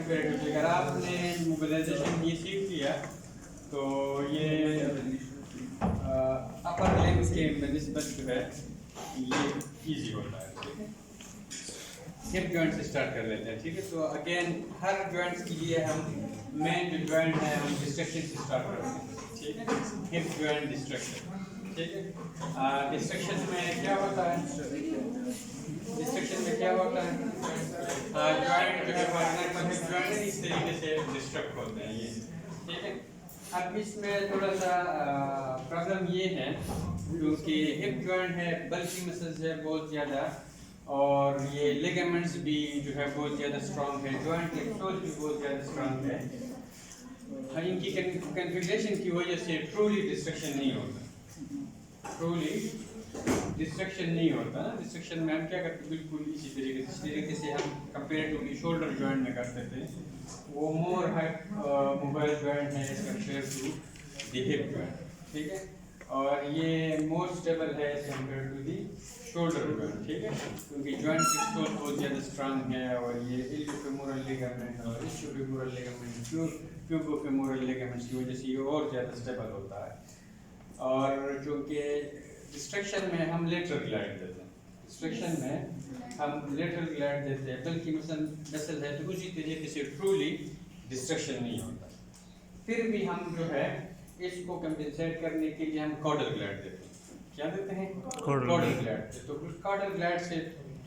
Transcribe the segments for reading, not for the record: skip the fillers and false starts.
Comparatively अगर आपने mobilisation ये सीख लिया तो ये अपर लिम्स के निस्बत जो है ये इजी होता है। ठीक है, हिप जॉइंट से स्टार्ट कर लेते हैं। ठीक है, तो अगेन हर जॉइंट्स के लिए हम मेन जो जॉइंट है हम डिस्ट्रक्शन से स्टार्ट करते हैं। ठीक है, हिप जॉइंट डिस्ट्रक्शन। ठीक है, डिस्ट्रक्शन में क्या होता है? डिस्ट्रक्शन में क्या होता है? जॉइंट जो है पार्टनर हिप जॉइंट इस तरीके से डिस्ट्रक्ट होते हैं ये। ठीक है, अब इसमें थोड़ा सा प्रॉब्लम ये है क्योंकि हिप जॉइंट है, बल्कि मसल्स है बहुत ज़्यादा, और ये लिगामेंट्स भी जो है बहुत ज़्यादा स्ट्रॉन्ग है, जॉइंट एक्सोस भी बहुत ज़्यादा स्ट्रॉन्ग है। इनकी कन्फिगरेशन की वजह से ट्रूली डिस्ट्रक्शन नहीं होता। ट्रूली डिस्ट्रक्शन नहीं होता ना। डिस्ट्रक्शन में हम क्या करते हैं, बिल्कुल इसी तरीके से हम कंपेरेटिवली शोल्डर जॉइंट में करते थे, वो मोर मोबाइल जॉइंट है as compare to the hip joint. ठीक है, और ये मोर स्टेबल है as compare to the shoulder joint. ठीक है, क्योंकि जॉइंट एक्सोस बहुत ज़्यादा स्ट्रांग है, और ये इलियोफेमोरल लिगामेंट और इस्चियोफेमोरल लिगामेंट प्यूबोफेमोरल लिगामेंट्स की वजह से ये और ज़्यादा स्टेबल होता है। और चूँकि डिस्ट्रक्शन में हम लेटरल ग्लाइड देते हैं, डिस्ट्रक्शन में हम लेटरल ग्लाइड देते हैं, बल्कि मसल है तो उसी तरीके से ट्रूली डिस्ट्रक्शन नहीं होता। फिर भी हम जो है इसको कंपेंसेट करने के लिए हम कॉर्डल ग्लाइड देते हैं। क्या देते हैं? Caudal glide. तो उस कॉर्डल ग्लाइड से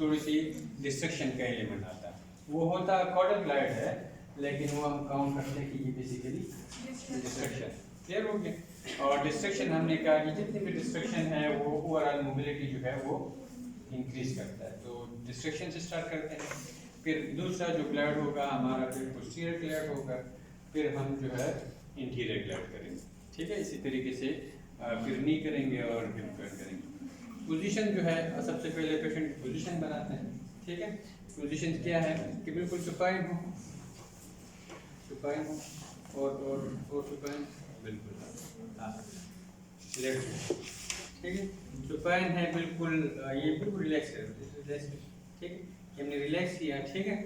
थोड़ी सी डिस्ट्रक्शन का एलिमेंट आता है। वो होता कॉर्डल ग्लाइड है, लेकिन वो हम काउंट करते हैं कि ये बेसिकली डिस्ट्रक्शन। क्लियर हो गया? और डिस्ट्रक्शन हमने कहा कि जितनी भी डिस्ट्रक्शन है वो ओवरऑल मोबिलिटी जो है वो इंक्रीज करता है। तो डिस्ट्रक्शन से स्टार्ट करते हैं, फिर दूसरा जो ग्लाइड होगा हमारा, फिर पोस्टीरियर ग्लाइड होगा, फिर हम जो है इंटीरियर ग्लाइड करेंगे। ठीक है, इसी तरीके से फिर नी करेंगे और हिप जॉइंट करेंगे। पोजीशन जो है सबसे पहले पेशेंट की पोजीशन बनाते हैं। ठीक है, पोजीशन क्या है कि बिल्कुल सुपाइन हो, सुपाइन हो और सुपाइन बिल्कुल लेफ्ट। ठीक है, सुपाइन है बिल्कुल, ये बिल्कुल रिलैक्स है। ठीक है, हमने रिलैक्स किया। ठीक है,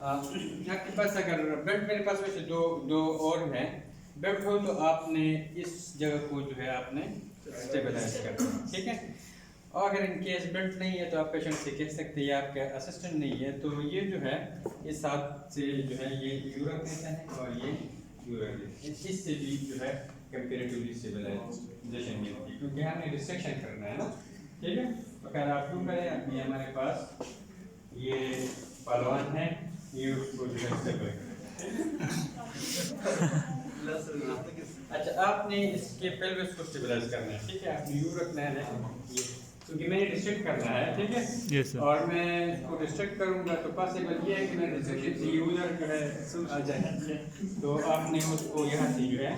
आपके पास अगर बेड, मेरे पास वैसे दो और हैं, बेड हो तो आपने इस जगह को जो है आपने स्टेबलाइज करना है। ठीक है, और अगर इन केस बेल्ट नहीं है तो आप पेशेंट से कह सकते हैं आपका असिस्टेंट नहीं है, तो ये जो है इस हाथ से जो है ये यूरक देता है और ये यूरक देता है, इससे भी जो है कंपेरेटिवली स्टेबलाइजेशन मिलती है, क्योंकि हमने डिस्ट्रक्शन करना है ना। ठीक है, तो अगर आप क्यों करें, अभी हमारे पास ये पहलवान है, ये उसको जो है स्टेबल करें। अच्छा, आपने इसके पेल्विस को स्टेबलाइज करना है। ठीक है, आपने यूरक लेना है ये, क्योंकि मैंने डिस्ट्रक्ट करना है। ठीक है, yes, sir. और मैं इसको डिस्ट्रक्ट करूंगा तो पॉसिबल ये है कि मैं डिस्ट्रक्शन से यूजर जो है आ जाए, तो आपने उसको यहाँ से जो है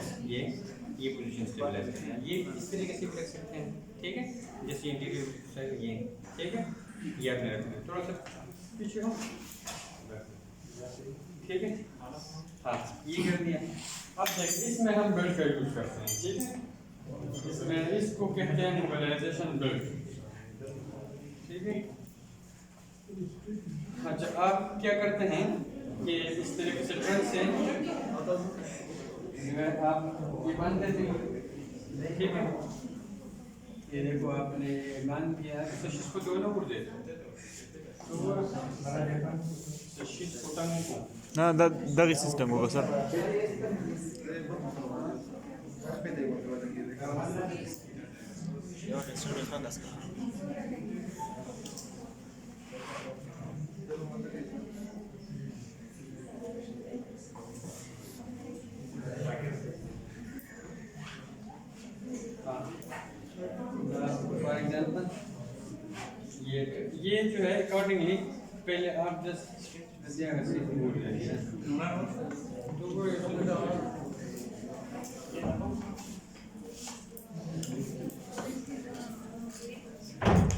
ये पोजीशन स्टेबलाइज करना है। ये इस तरीके से भी रख सकते हैं। ठीक है, जैसे इंटीरियर साइड ये। ठीक है, ये आपने रखना है, थोड़ा सा पीछे हो। ठीक है, हाँ ये कर दिया। अब देखिए इसमें हम बेल्ट का यूज करते हैं। ठीक है, इसमें इसको कहते हैं मोबिलाइजेशन बेल्ट। ठीक है, अच्छा आप क्या करते हैं कि इस तरीके से ट्रक से आप ये बांध देते हैं। ठीक है, ये देखो आपने बांध दिया, तो इसको दोनों उड़ देते हाँ, दगी सिस्टम होगा सर। फॉर एग्जाम्पल ये जो है अकॉर्डिंगली पहले आप जस्ट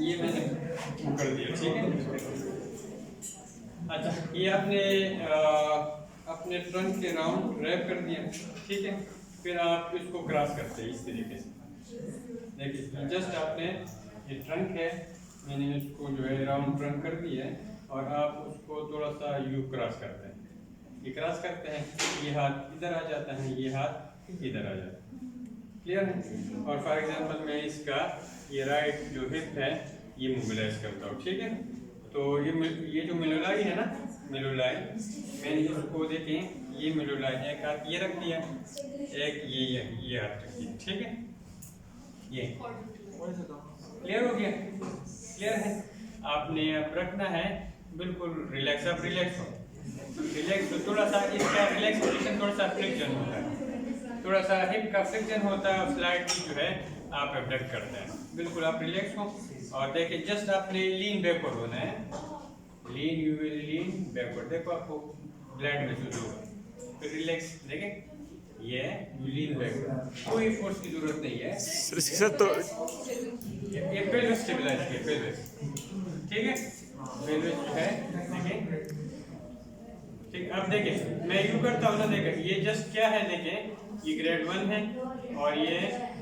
ये मैंने कर दिया। ठीक है, अच्छा ये आपने अब आपने ट्रंक के राउंड रैप कर दिया, ठीक है। फिर आप इसको क्रॉस करते हैं इस तरीके से, देखिए जस्ट आपने ये ट्रंक है, मैंने इसको जो है राउंड ट्रंक कर दिया है और आप उसको थोड़ा सा यू क्रॉस करते हैं, ये क्रॉस करते हैं, ये हाथ इधर आ जाता है, ये हाथ इधर आ जाता है, क्लियर है। और फॉर एग्जांपल मैं इसका ये राइट जो हिप है ये मोबिलाइज करता हूँ, ठीक है। तो ये जो मेलुलाई है ना, मेलुलाई मैंने इसको देखें, ये मेलुलाई एक हाथ ये रख दिया, एक ये हाथ रख दिया, ठीक है। ये क्लियर हो गया, क्लियर है। आपने अब रखना है बिल्कुल रिलैक्स, अब रिलैक्स हो, रिलैक्स हो, थोड़ा सा इसका रिलैक्स पोजीशन, थोड़ा सा फ्लेक्शन होता है, थोड़ा सा हिप का फ्लेक्शन होता है और स्लाइडली जो है आप एबडक्ट करते हैं, बिल्कुल आप रिलैक्स हो। और देखिए जस्ट आपने लीन बैकवर्ड होना है, लीन, यू विल लीन बैकवर्ड, देखो आपको ग्लैड महसूस होगा, फिर रिलैक्स, देखें ये लीन बैकवर्ड, कोई फोर्स की जरूरत नहीं है, तो ये पेल्विस स्टेबलाइज किया, पेल्विस, ठीक है, पेल्विस जो है देखें, ठीक। अब देखें मैं यू करता हूँ ना, देखें ये जस्ट क्या है, देखें ये ग्रेड 1 है और ये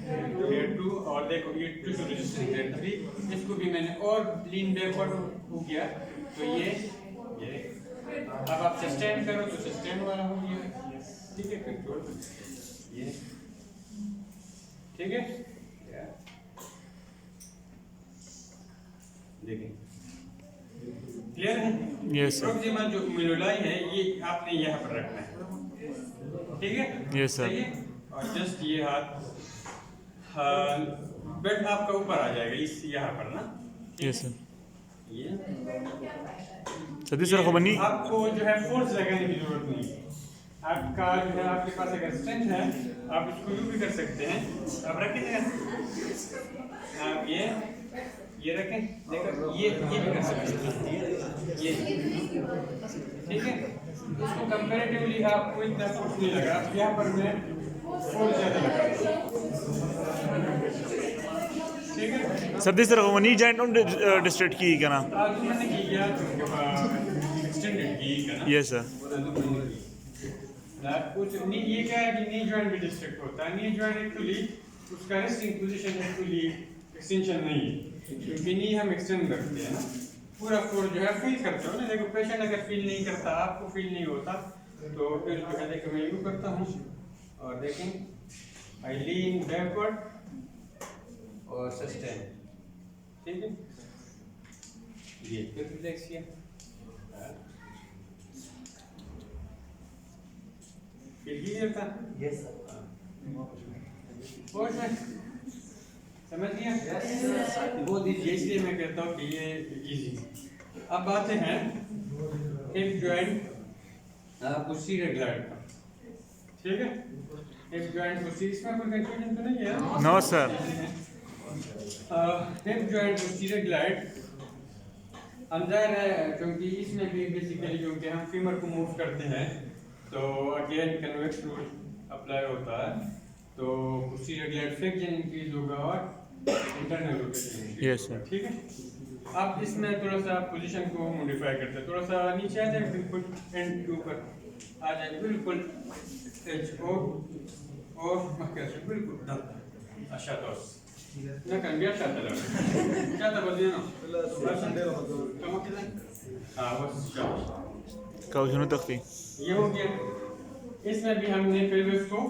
ग्रेड 2, और देखो ये टिश्यू रेजिस्टेंस ग्रेड 3, इसको भी मैंने और लीन बैकवर्ड हो गया, तो ये अब आप सस्टेन करो तो सस्टेन वाला हो गया, ठीक है, कंट्रोल ये, ठीक है, देखें क्लियर है। यस सर, प्रोक्सिमल जो मेलुलाई है ये आपने यहाँ पर रखना है, ठीक है, यस सर। और जस्ट ये हाथ बेल्ट आपका ऊपर आ जाएगा इस यहाँ पर ना, यस सर। ये सदी सर खबनी आपको जो है फोर्स लगाने की जरूरत नहीं है, आपका जो है आपके पास अगर स्ट्रेंथ है आप इसको यूज भी कर सकते हैं, आप रखिएगा, आप ये रखें, देखो ये भी कर सकते हैं, ये ठीक है। उसको कंपैरेटिवली आपको इतना फोर्स नहीं लगा, यहाँ पर मैं फोर्स ज़्यादा लगा, ठीक है। सदी सर खबनी जॉइंट ऑन डिस्ट्रेक्ट की क्या ना, आज मैंने किया एक्सटेंडेड की का ना, यस सर। कुछ नी, ये क्या है कि नी जॉइंट भी डिस्ट्रैक्ट होता है, नी जॉइंट एक्चुअली उसका रेस्टिंग पोजीशन एक्चुअली एक्सटेंशन नहीं है, क्योंकि नी हम एक्सटेंड करते हैं ना, पूरा फोर्स जो है फील करते हो ना, देखो पेशेंट अगर फील नहीं करता, आपको फील नहीं होता, तो फिर जो है देखो मैं यूँ करता हूँ और देखें आई लीन बैकवर्ड और सस्टेन, ठीक है, ये फिर रिलैक्स किया, क्लियर था, यस सर, समझ गया, बहुत इजी, इसलिए मैं कहता हूँ कि ये इजी। अब आते हैं हिप जॉइंट पोस्टीरियर ग्लैंड पर, ठीक है, हिप जॉइंट पोस्टीरियर, इसमें कोई कंफ्यूजन तो नहीं है? No sir. Hip joint posterior gland हम जाहिर है क्योंकि इसमें भी बेसिकली क्योंकि हम फीमर को मूव करते हैं तो अगेन कन्वेक्स रूल अप्लाई होता है, तो पोस्टीरियर ग्लैंड फ्लेक्शन इंक्रीज होगा और इंटरनल रोटेशन यस सर, ठीक है। अब इसमें थोड़ा सा पोजीशन को मॉडिफाई करते हैं, थोड़ा सा नीचे आ जाए, बिल्कुल एंड के ऊपर आ जाए, बिल्कुल एज को और मक्के बिल्कुल दम आशातोस ना kan biasa dalam kata bagaimana kamu kita बस काउशनो तख्ती ये हो गया। इसमें भी हमने पेल्विस को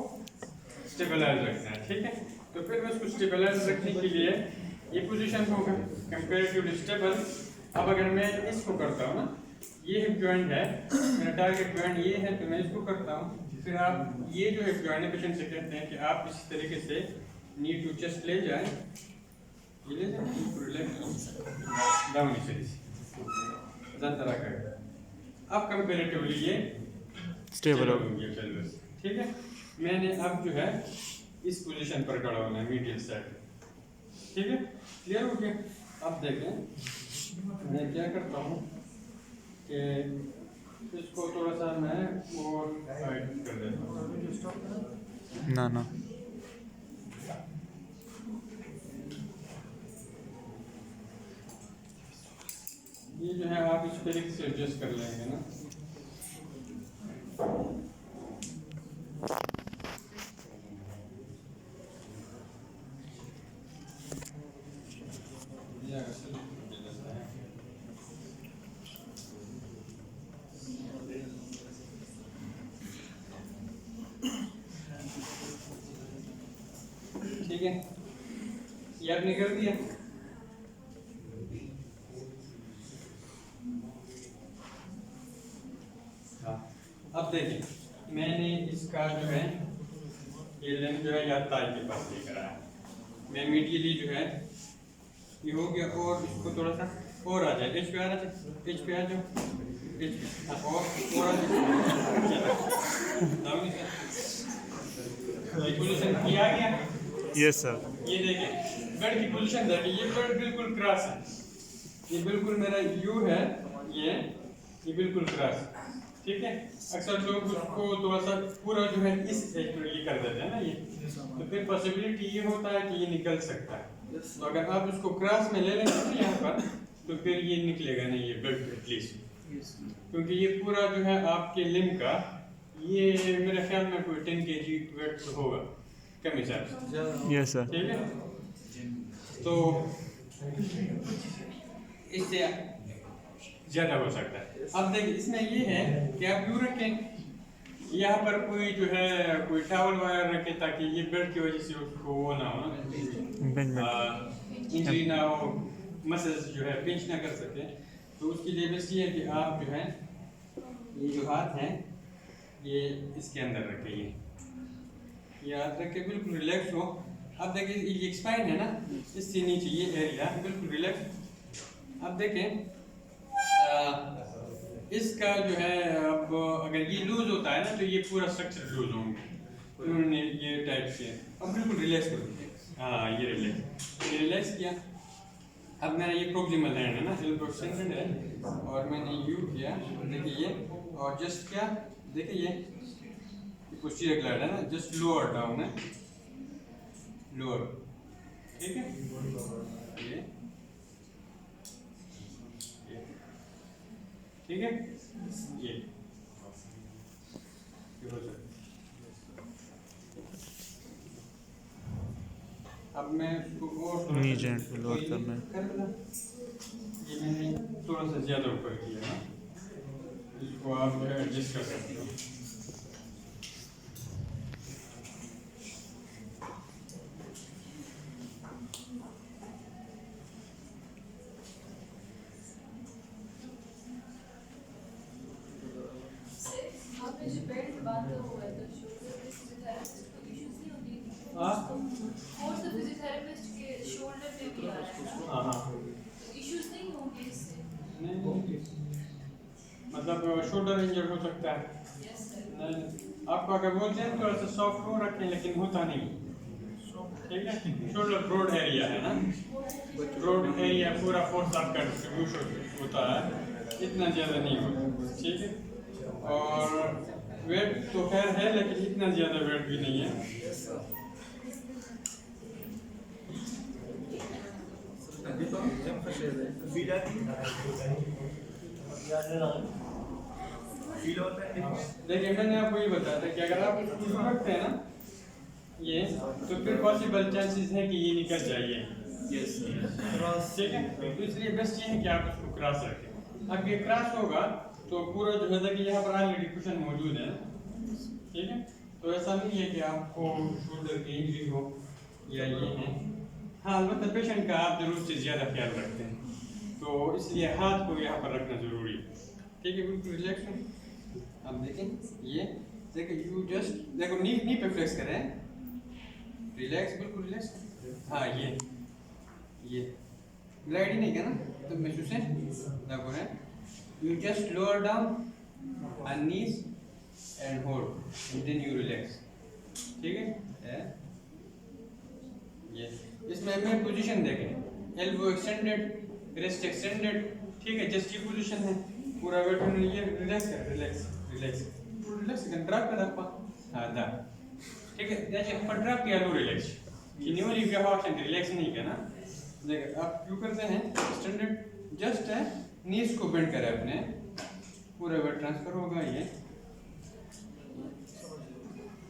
स्टेबलाइज रखना है, ठीक है। तो पेल्विस को स्टेबलाइज रखने के लिए ये पोजीशन होगा कंपैरेटिवली स्टेबल। अब अगर मैं इसको करता हूँ ना, ये हिप जॉइंट है, मेरा टारगेट जॉइंट ये है, तो मैं इसको करता हूँ, फिर आप ये जो हिप जॉइंट है पेशेंट से कहते हैं कि आप इस तरीके से नी टू चेस्ट ले जाए, ये ले जाए रिलैक्स डाउन नीचे ज़्यादा रखा। अब कंपैरेटिवली ये स्टेबल हो गया पेल्विस, ठीक है। मैंने अब जो है इस पोजीशन पर खड़ा होना है मीडियल साइड, ठीक है, क्लियर हो गया। अब देखें मैं क्या करता हूँ कि इसको थोड़ा सा मैं और हाइड कर देता हूँ, ना ना ये जो है आप इस तरीके से एडजस्ट कर लेंगे ना। ठीक है, ये आपने कर दिया। हाँ, अब देखिए मैंने इसका जो है ये लेंथ जो है या ताई के पास लेकर आया, मैं इमीडिएटली जो है ये हो गया, और इसको थोड़ा सा और आ जाए, एच पे आ जाए, एच पे आ जाओ, एच पे और आ जाए, ये पोजीशन किया गया। Yes sir. ये देखिए बेड की पोजीशन देखिए, ये बेड बिल्कुल क्रॉस है, ये बिल्कुल मेरा यू है, ये बिल्कुल क्रॉस, ठीक है। अक्सर लोग उसको थोड़ा सा पूरा जो है इस एज पर ये कर देते हैं ना, ये तो फिर पॉसिबिलिटी ये होता है कि ये निकल सकता है। तो अगर आप उसको क्रॉस में ले लेंगे ना यहाँ पर, तो फिर ये निकलेगा नहीं ये बेल्ट एटलीस्ट, क्योंकि ये पूरा जो है आपके लिम्ब का, ये मेरे ख्याल में कोई 10 kg वेट होगा कम हिसाब से। Yes sir. ठीक है, तो इससे ज्यादा हो सकता है। अब देखिए इसमें ये है कि आप यूँ रखें, यहाँ पर कोई जो है कोई टावल वायर रखे ताकि ये बेल्ट की वजह से उसको वो ना हो, इंजरी ना हो, मसल्स जो है पिंच ना कर सके। तो उसके लिए बस ये है कि आप जो है ये जो हाथ हैं ये इसके अंदर रखें, ये हाथ रख के बिल्कुल रिलैक्स हो। अब देखिए ये स्पाइन है ना, इससे नीचे ये एरिया बिल्कुल रिलैक्स। अब देखें इसका जो है, अब अगर ये लूज होता है ना तो ये पूरा स्ट्रक्चर लूज होंगे, उन्होंने ये टाइप से अब बिल्कुल रिलैक्स कर दीजिए। हाँ ये रिलैक्स किया। अब मेरा ये प्रोक्सिमल हैंड है ना, एल्बो एक्सटेंडेड है, और मैंने यू किया, देखिए ये, और जस्ट क्या देखिए ये पोस्टीरियर ग्लैंड है ना, जस्ट लोअर डाउन है, लोअर, ठीक है, ये ठीक है, ये हो जाए। अब मैं इसको और नी जॉइंट को लोअर करना है, ये मैंने थोड़ा सा ज़्यादा ऊपर किया ना, इसको आप एडजस्ट कर सकते हो। मतलब शोल्डर इंजर्ड हो सकता है। नहीं, आपको अगर बोलते हैं थोड़ा सा सॉफ्ट हो रखें, लेकिन होता नहीं, ठीक है। शोल्डर ब्रॉड एरिया है ना, ब्रॉड एरिया पूरा फोर्स आपका डिस्ट्रीब्यूशन होता है, इतना ज़्यादा नहीं होता, ठीक है। और वेट तो खैर है, लेकिन इतना ज़्यादा वेट भी नहीं है। देखिए मैंने आपको ये बताया था कि अगर आप इसको रखते हैं ना ये, तो फिर पॉसिबल चांसेस है कि ये निकल जाइए, ठीक है। तो इसलिए बेस्ट ये है कि आप इसको क्रॉस रखें। अब ये क्रॉस होगा तो पूरा जो है कि यहाँ पर ऑलरेडी कुशन मौजूद है, ठीक है। तो ऐसा नहीं है कि आपको शोल्डर की इंजरी हो या ये है। हाँ मतलब पेशेंट का आप जरूर से ज़्यादा ख्याल रखते हैं, तो इसलिए हाथ को यहाँ पर रखना ज़रूरी है, ठीक है। बिल्कुल रिलैक्स हो। अब देखें ये देखो, यू जस्ट देखो नी पे फ्लेक्स करें, रिलैक्स, बिल्कुल रिलैक्स। हाँ ये ग्लाइड ही नहीं क्या ना, तो महसूस है देखो है, you just lower down on knees and hold and then you relax, ठीक है। ये इसमें मैं पोजीशन देखें, एल्बो एक्सटेंडेड, रिस्ट एक्सटेंडेड, ठीक है। जस्ट ये पोजीशन है, पूरा वेट में ये रिलैक्स कर, रिलैक्स कर, ड्रॉप कर आपका, हाँ दा, ठीक है। जैसे ऊपर ड्रॉप किया लो रिलैक्स, कि न्यू लीव का ऑप्शन रिलैक्स नहीं करना। देखिए आप क्यों करते हैं, एक्सटेंडेड जस्ट है, नीज को बेंड करें अपने, पूरा वेट ट्रांसफर होगा ये,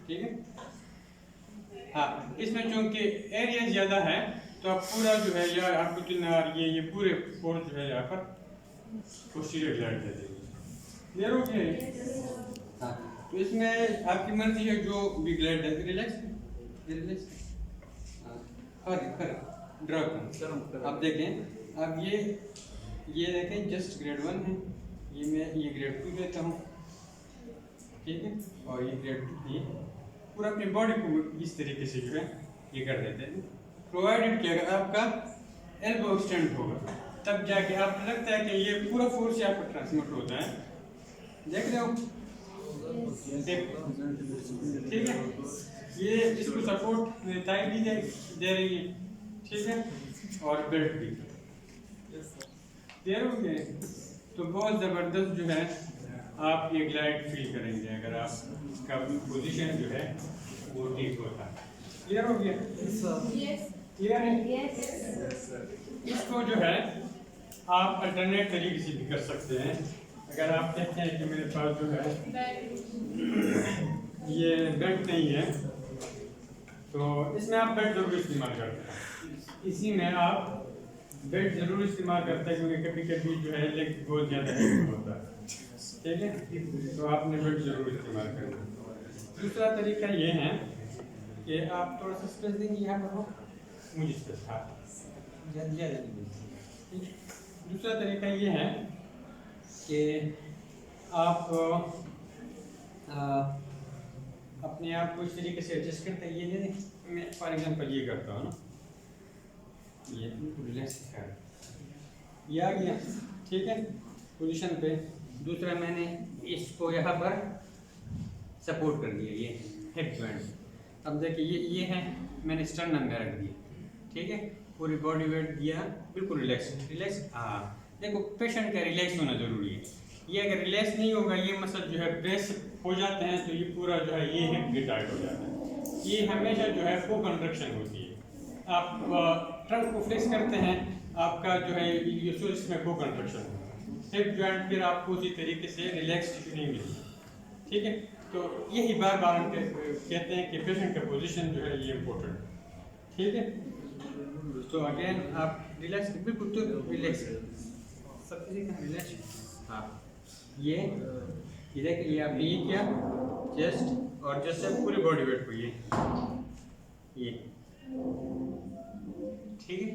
ठीक है। हाँ इसमें चूंकि एरिया ज़्यादा है तो आप पूरा जो है या आपको किनार ये पूरे फोर्स जो है यहाँ पर पोस्टीरियर ग्लैंड दे देंगे, क्लियर हो गया। हाँ तो इसमें आपकी मर्जी है जो भी ग्लैड है रिलैक्स ड्रॉप आप देखें। अब ये देखें जस्ट ग्रेड 1 है, मैं ये ग्रेड 2 लेता हूँ, ठीक है, और ये ग्रेड 2 ये पूरा अपनी बॉडी को इस तरीके से जो है ये कर देते हैं, प्रोवाइडेड कि अगर आपका एल्बो एक्सटेंड होगा तब जाके आपको लगता है कि ये पूरा फोर्स आपको ट्रांसमिट होता है। देख रहे हो, ठीक है, ये इसको सपोर्ट थाई भी दे रही है, ठीक है, और बेल्ट भी क्लियर हो गए। तो बहुत ज़बरदस्त जो है आप ये ग्लाइड फील करेंगे अगर आपका पोजीशन जो है वो ठीक होता है। क्लियर हो गया? क्लियर है? इसको जो है आप अल्टरनेट तरीके से भी कर सकते हैं। अगर आप देखते हैं कि मेरे पास जो है ये बेल्ट नहीं है तो इसमें आप बेल्ट जरूर इस्तेमाल करते हैं। इसी में आप बेल्ट जरूर इस्तेमाल करते हैं क्योंकि कभी कभी जो है लेग बहुत ज़्यादा हैवी होता है, ठीक है, तो आपने बेल्ट जरूर इस्तेमाल करना। दूसरा तरीका ये है कि आप थोड़ा सा स्पेस देंगे यहाँ पर हो, मुझे स्पेस था ज़्यादा नहीं। दूसरा तरीका ये है कि आप अपने आप को इस तरीके से एडजस्ट करते हैं। ये देखें, मैं फॉर एग्जांपल ये करता हूँ ना, ये रिलैक्स कर, ये आ गया, ठीक है, पोजीशन पे। दूसरा मैंने इसको यहाँ पर सपोर्ट कर दिया, ये हिप जॉइंट। अब देखिए ये है, मैंने स्टर्नम में रख दिया, ठीक है, पूरी बॉडी वेट दिया, बिल्कुल रिलैक्स। हाँ देखो, पेशेंट का रिलैक्स होना ज़रूरी है। ये अगर रिलैक्स नहीं होगा, ये मसल जो है प्रेस हो जाते हैं तो ये पूरा जो है ये हिप भी टाइट हो जाता है। ये हमेशा जो है को कंट्रक्शन होती है। आप ट्रंक को फ्लेक्स करते हैं, आपका जो है ये इसमें को कंट्रक्शन होगा, हिप जॉइंट फिर आपको उसी तरीके से रिलैक्स टिश्यू नहीं मिलेगी, ठीक है। तो यही बार बार हम कहते हैं कि पेशेंट का पोजीशन जो है ये इम्पोर्टेंट, ठीक है। तो अगेन आप रिलैक्स, बिल्कुल तो रिलैक्स, सब चीज़ें रिलैक्स। हाँ ये देखिए, ये आपने ये किया चेस्ट और चेस्ट से पूरी बॉडी वेट को ये ठीक है।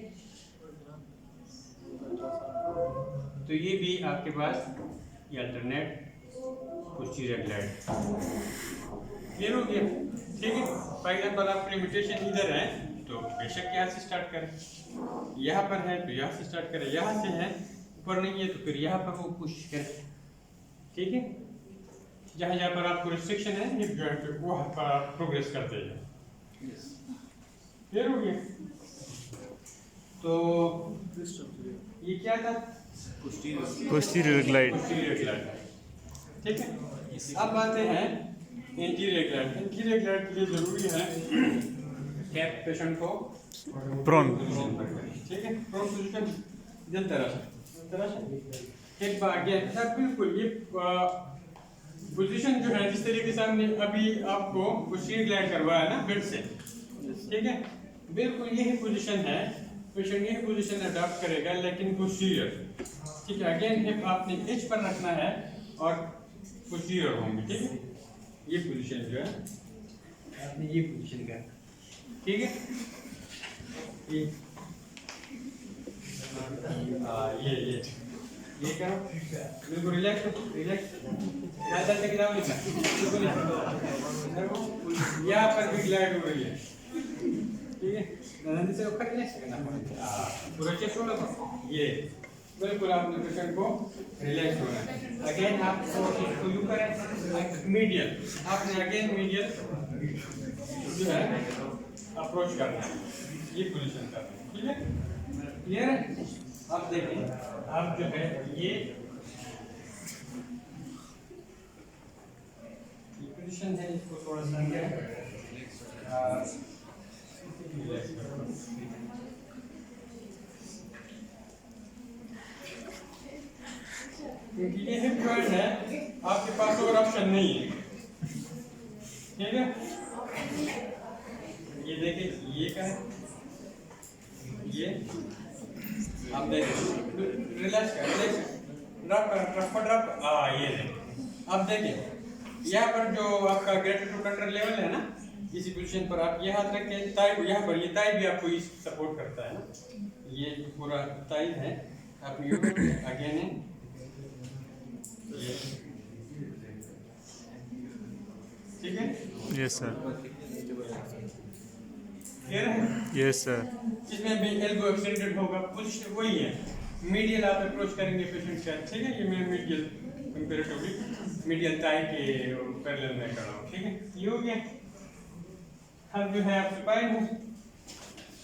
तो ये भी आपके पास ये अल्टरनेट पोस्टीरियर ग्लाइड क्लियर हो गया, ठीक है। फॉर एग्जांपल आपकी लिमिटेशन इधर है तो बेशक यहाँ से स्टार्ट करें, यहाँ पर है तो यहाँ से स्टार्ट करें, यहाँ से है ऊपर नहीं है तो फिर यहाँ पर वो कोशिश करें, ठीक है। जहाँ जहाँ पर आपको रिस्ट्रिक्शन है हिप जॉइंट पे वो पर आप प्रोग्रेस करते हैं, क्लियर हो गया। तो ये क्या था? पोस्टीरियर ग्लाइड, ठीक है। अब आते हैं इंटीरियर ग्लाइड। इंटीरियर ग्लाइड के लिए जरूरी है कि पेशेंट को प्रोन, ठीक है, प्रोन पोजीशन जिस तरह से एक बार गया बिल्कुल ये पोजीशन जो है जिस तरीके से हमने अभी आपको पोस्टीरियर ग्लाइड करवाया ना बेड से, ठीक है, बिल्कुल यही पोजीशन है। पेशेंट यही पोजीशन अडॉप्ट करेगा लेकिन पोस्टीरियर, ठीक है। अगेन हिप आपने एज पर रखना है और पोस्टीरियर होंगे, ठीक है। ये पोजीशन जो है आपने ये पोजीशन करना, ठीक है। ये करो, बिल्कुल रिलैक्स ज़्यादा तक जाओ नहीं, यहाँ पर भी ग्लाइड हो रही है, ठीक है। नजर से ऊपर रिलैक्स करना पड़ेगा, पूरा चेस्ट होना पड़ेगा। ये बिल्कुल आपने पेशेंट को रिलैक्स होना है। अगेन आप इसको यूँ करें मीडियल, आपने अगेन मीडियल जो है अप्रोच करना है, ये पोजीशन करना है, ठीक है, क्लियर है। अब देखें, आप जो है ये पोजीशन है, इसको थोड़ा सा क्योंकि ये हिप जॉइंट है, आपके पास और ऑप्शन नहीं है, ठीक है। ये देखें, ये क्या है, ये आप देखें रिलैक्स कर, ड्रॉप, ये देखें। अब देखिए यहाँ पर जो आपका ग्रेटर टू कंट्रोल लेवल है ना, इसी पोजीशन पर आप ये हाथ रखें, ताई यहाँ पर, ये ताई भी आपको इस सपोर्ट करता है ना, ये पूरा ताई है, आप ये अगेन है, ठीक है। यस सर, क्लियर है? Yes sir. इसमें भी एल्बो एक्सटेंडेड होगा, पोजीशन वही है, मीडियल आप अप्रोच करेंगे पेशेंट का, ठीक है। ये मैं मीडियल कंपैरेटिवली मीडियल ताई के पैरेलल में कर रहा हूँ, ठीक है। ये हो गया। अब जो है आप सुपाइन है,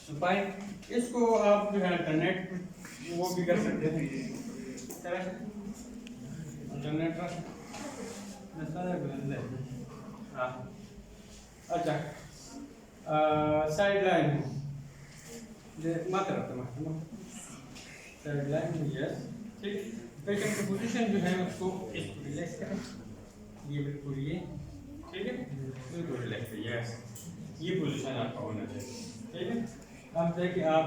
सुपाइन इसको आप जो है अल्टरनेट वो भी कर सकते हैं, अल्टरनेट हाँ। अच्छा, साइड लाइन मात्र साइड लाइन, यस, ठीक। पेशेंट की पोजीशन जो है उसको इसको रिलैक्स करें, ये बिल्कुल ये, ठीक है, बिल्कुल रिलैक्स है, यस, ये पोजीशन आपका होना चाहिए, ठीक है। अब देखिए आप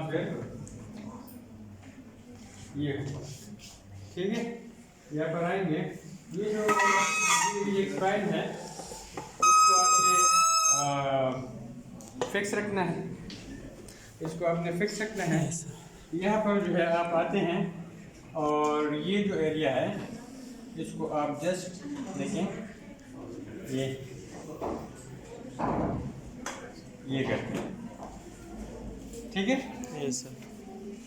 ये, ठीक है, यहाँ पर आएंगे, ये जो ये स्पाइन है उसको आपने फिक्स रखना है, इसको आपने फिक्स रखना है। यहाँ पर जो है आप आते हैं और ये जो एरिया है इसको आप जस्ट देखें, ये करते हैं, ठीक है। Yes sir.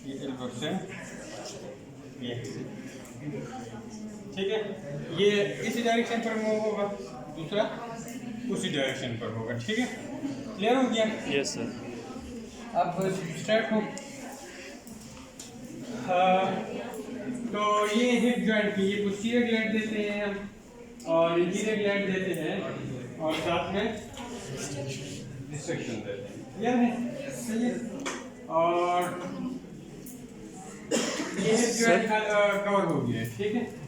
ये एल्बो से ये, ठीक है, ये इसी डायरेक्शन पर मूव होगा, दूसरा उसी डायरेक्शन पर होगा, ठीक है। क्लियर हो गया? Yes sir. अब स्टार्ट हो। तो ये हिप जॉइंट की ये पोस्टीरियर ग्लैंड देते हैं हम और इंटीरियर ग्लैंड देते हैं और साथ में डिस्ट्रक्शन देते हैं, यह है सही है। और ये हिप जॉइंट कवर हो गया, ठीक है।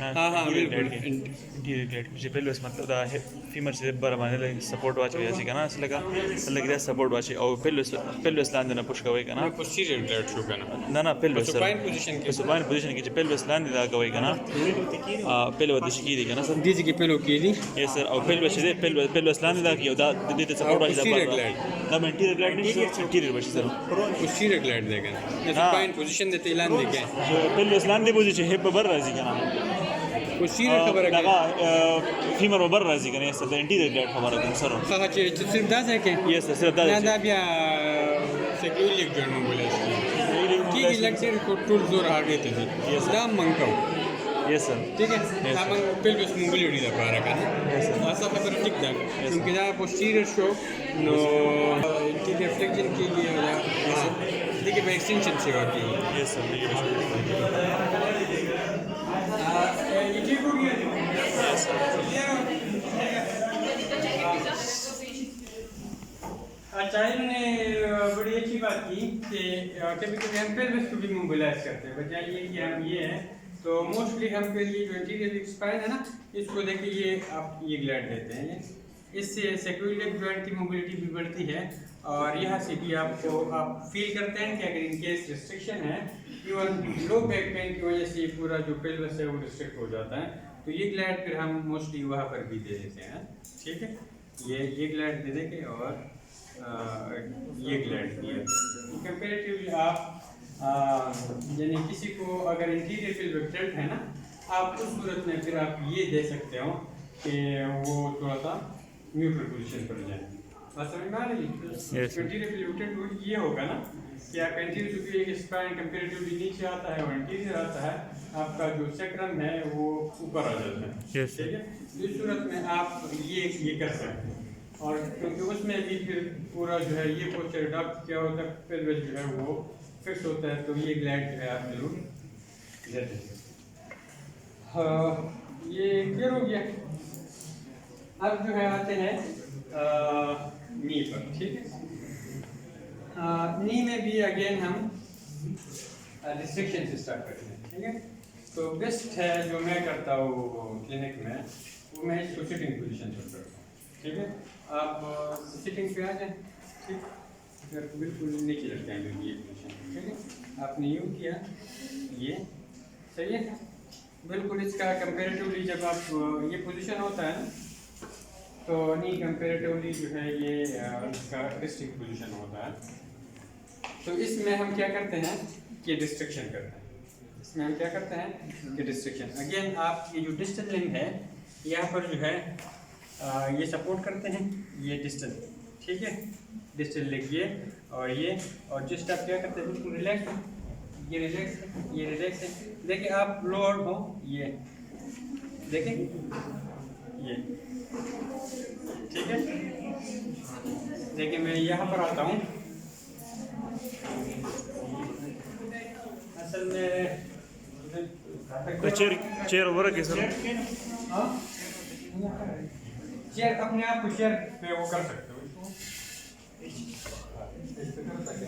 हाँ बिल्कुल इंटीरियर ग्लैंड मुझे पेलोस मतलब दा फीमर से बर माने सपोर्ट वाच हो जासी kana असं लगा सपोर्ट वाच और पेलोस लांद ना पुश कवई kana पोस्टीरियर ग्लैंड शो kana ना पेलोस सर सुपाइन पोजीशन की पेलोस लांद दा कवई kana पेलो दिश की दी kana सर दीजिए की पेलो की दी ये सर और पेलोस लांद दा की दा दे सपोर्ट वाच दा ना interior gland interior watch sir posterior gland देगा सुपाइन पोजीशन देते लांद देगा पेलोस लांद पोजीशन हिप बर राजी kana पोस्टीरियर खबर है लगा फीमर बर राजी kana सर इंटीरियर ग्लैंड खबर है सर हाँ सिर्फ दास है के ये सर सिर्फ दास ना बिया सेक्यूरिटी जर्नल बोले की इलेक्ट्रिक को टूल जोर आ गए थे दाम मंगो यस सर ठीक है दाम पेल्विस मोबिलिटी दा पारा का ऐसा खबर ठीक था क्योंकि the posterior show no interior flexion के लिए या देखिए मैं एक्सटेंशन से होती है यस सर ये ठीक हो गया आचार्य ने बड़ी अच्छी बात की कि कभी कभी हम पेल्विस को भी मोबिलाइज करते हैं, बजाय ये कि हम ये है तो मोस्टली हम फिर ये जो इंटीरियर स्पाइन है ना इसको देखिए ये आप ये ग्लैंड देते हैं, इससे सेक्यूरिटी जॉइंट की मोबिलिटी भी बढ़ती है और यहाँ से भी आपको आप फील करते हैं कि अगर इनकेस रिस्ट्रिक्शन है इवन लो बैक पेन की वजह से पूरा जो पेल्विस है वो रिस्ट्रिक्ट हो जाता है तो ये ग्लैंड फिर हम मोस्टली वहाँ पर भी दे देते हैं, ठीक है। ये ग्लैंड दे देंगे और ये ग्लैंड दिया कंपेरेटिवली आप यानी किसी को अगर इंटीरियर पेल्विक टिल्ट है ना आप उस सूरत में फिर आप ये दे सकते हो कि वो थोड़ा सा न्यूट्रल पोजीशन पर जाए, बात समझ में आ रही है। इंटीरियर पेल्विक टिल्ट ये होगा ना कि आप इंटीरियर चूंकि स्पाइन कंपेरेटिवली नीचे आता है और इंटीरियर आता है आपका जो सेक्रम है वो ऊपर आ जाता है, ठीक है। इस सूरत में आप ये कर सकते हैं और क्योंकि उसमें भी फिर पूरा जो है ये पोस्चर अडॉप्ट किया होता है पेल्विस जो है वो फिक्स होता है तो ये ग्लैंड जो है आप जरूर देते हैं। हाँ ये क्लियर हो गया। अब जो है आते हैं नी पर, ठीक है। नी में भी अगेन हम रिस्ट्रिक्शन से स्टार्ट करते हैं, ठीक है। तो बेस्ट है जो मैं करता हूँ क्लिनिक में वो मैं इसको सिटिंग पोजीशन पर करता हूँ, ठीक है, आप सिटिंग पे आ जाए, ठीक, फिर बिल्कुल नीचे रख जाएंगे ये पोजीशन, ठीक है। आपने यूँ किया, ये सही है, बिल्कुल इसका कंपेरेटिवली जब आप ये पोजीशन होता है ना, तो नहीं कंपेरेटिवली जो है ये इसका डिस्ट्रिक्ट पोजीशन होता है। तो इसमें हम क्या करते हैं कि डिस्ट्रिक्शन करते हैं, इसमें हम क्या करते हैं कि डिस्ट्रिक्शन। अगेन आप ये जो डिस्टल लिंक है यहाँ पर जो है ये सपोर्ट करते हैं, ये डिस्टल, ठीक है, डिस्टल लिंक ये और जस्ट आप क्या करते हैं बिल्कुल रिलैक्स है, ये रिलैक्स है। देखिए आप लोअर हो, ये देखिए ये, ठीक है। देखिए मैं यहाँ पर आता हूँ, असल में चेयर ओवर रखिए सर, चेयर अपने आप को चेयर पे वो कर सकते हो,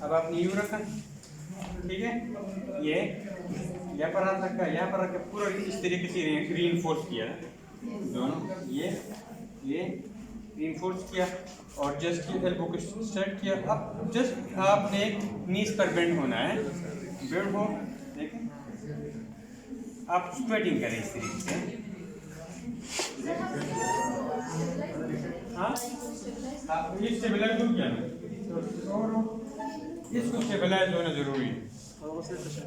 अब आपने यूँ रखा, ठीक है, ये यहाँ पर हाथ रखा, यहाँ पर रखा, पूरा इस तरीके से रीइंफोर्स किया दोनों, ये रीइंफोर्स किया और जस्ट ये एल्बो को स्ट्रेट किया। अब जस्ट आपने नीज पर बेंड होना है, बेंड हो, देखें आप स्क्वेटिंग करें इस तरीके से, हाँ आप ये स्टेबलाइज हो गया ना, इसको स्टेबलाइज होना जरूरी है,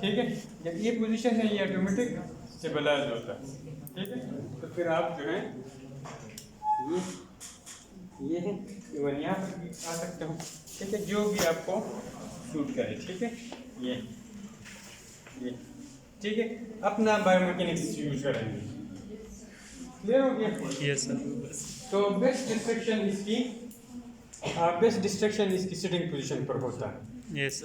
ठीक है। जब ये पोजीशन है ये ऑटोमेटिक स्टेबलाइज होता है, ठीक है। तो फिर आप जो है ये है इवन यहाँ पर भी आ सकते हो, ठीक है, जो भी आपको सूट करे, ठीक है, ये ठीक है, अपना बायोमैकेनिक्स यूज करेंगे, क्लियर हो गया? Yes sir. तो बेस्ट डिस्ट्रैक्शन इसकी सिटिंग पोजीशन पर होता है, यस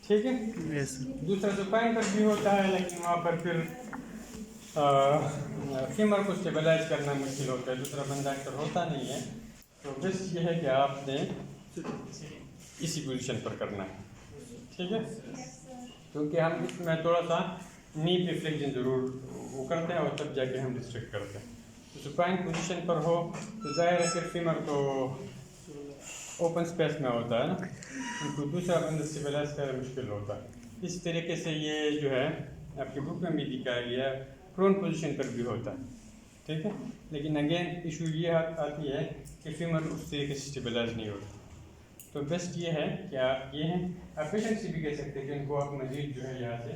ठीक है। यस दूसरा सुपाइन पर भी होता है, लेकिन वहाँ पर फिर फीमर को स्टेबलाइज करना मुश्किल होता है, दूसरा बंदा अक्सर होता नहीं है। तो बेस्ट ये है कि आपने इसी पोजीशन पर करना है, ठीक है, क्योंकि हम इसमें थोड़ा सा नी पे फ्लेक्शन ज़रूर वो करते हैं और तब जाके हम डिस्ट्रैक्ट करते हैं। तो सुपाइन पोजीशन पर हो तो ज़ाहिर है फिर फीमर को ओपन स्पेस में होता है ना, उनको दूसरा बंदा स्टेबलाइज करना मुश्किल होता है। इस तरीके से ये जो है आपके बुक में भी दिखाया गया है, प्रोन पोजीशन पर भी होता है, ठीक है। लेकिन अगेन इशू ये आती है कि फीमर उस तरीके से स्टेबलाइज नहीं होता। तो बेस्ट ये है कि आप ये हैं, आप पेशेंट से भी कह सकते हैं कि इनको आप मजीद जो है यहाँ से